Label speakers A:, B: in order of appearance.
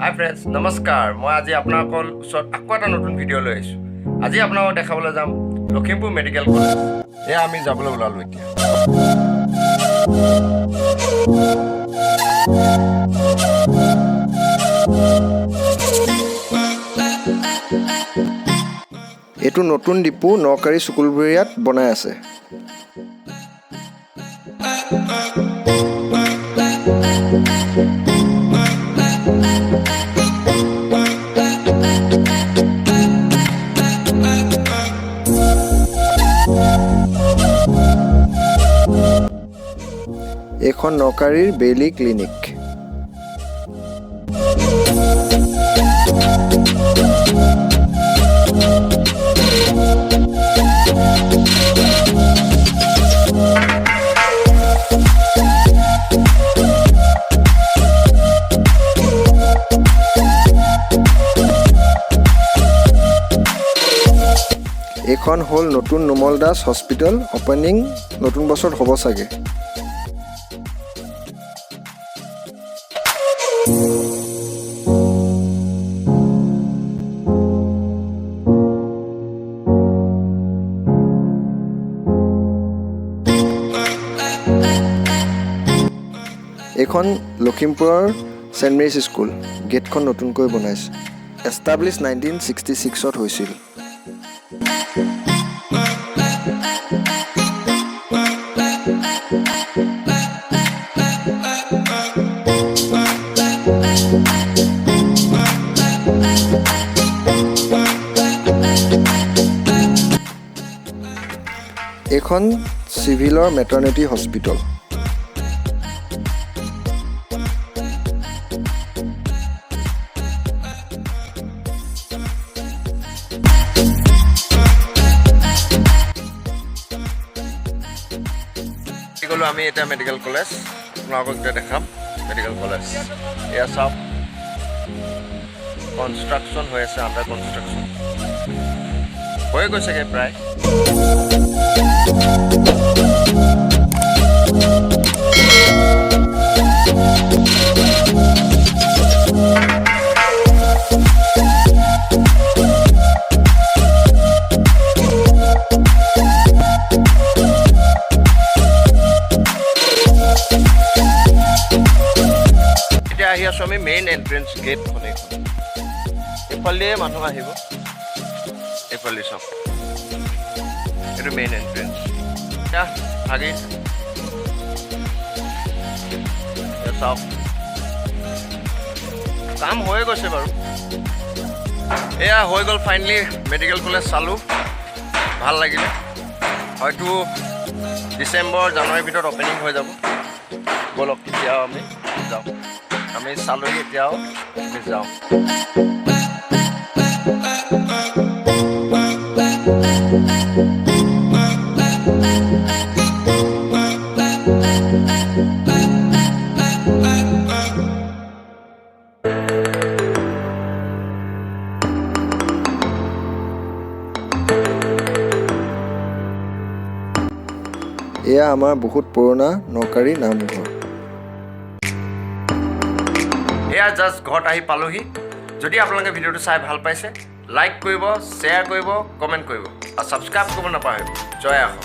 A: হাই friends নমস্কাৰ মই আজি আপোনালোকৰ ওচৰত আকৌ এটা নতুন ভিডিঅ' লৈ আহিছোঁ আজি আপোনালোকক দেখাবলৈ যাম লখিমপুৰ মেডিকেল কলেজ এয়া আমি যাবলৈ ওলালোঁ এতিয়া
B: এইটো নতুন ডিপু নকাৰী চুকুলবৰীয়াত বনাই আছে এখন নকাৰীৰ বেইলি ক্লিনিক এখন হ'ল নতুন নুমল দাস হস্পিটেল ওপেনিং নতুন বছৰত হ'ব চাগে এখন লখিমপুৰৰ সেন্ট মেৰিজ স্কুল গেটখন নতুনকৈ বনাইছে এষ্টাব্লিছ 1966ত হৈছিল এখন চিভিলৰ মেটাৰনিটি হস্পিটেল
A: গ'লো আমি এটা মেডিকেল কলেজ আপোনালোকক এতিয়া দেখাম মেডিকেল কলেজ এয়া চাওক কনষ্ট্ৰাকশ্যন হৈ আছে আণ্ডাৰ কনষ্ট্ৰাকশ্যন হৈ গৈছেগৈ প্ৰায় আহি আছোঁ আমি মেইন এণ্ট্ৰেঞ্চ গেটখন এইফালে মানুহ আহিব এইফালে চাওক এইটো মেইন এণ্ট্ৰেঞ্চ এতিয়া আগে চাওক কাম হৈ গৈছে বাৰু এয়া হৈ গ'ল ফাইনেলি মেডিকেল কলেজ চালোঁ ভাল লাগিলে হয়তো ডিচেম্বৰ জানুৱাৰীৰ ভিতৰত অপেনিং হৈ যাব ব'লক এতিয়াও আমি যাওঁ আমি চালোহি এতিয়াও আমি যাওঁ
B: এয়া আমাৰ বহুত পুৰণা নকাৰী নামঘৰ
A: এয়া জাষ্ট ঘৰত আহি পালোহি যদি আপোনালোকে ভিডিঅ'টো চাই ভাল পাইছে লাইক কৰিব শ্বেয়াৰ কৰিব কমেণ্ট কৰিব আৰু ছাবস্ক্ৰাইব কৰিব নাপাহৰিব জয় আহক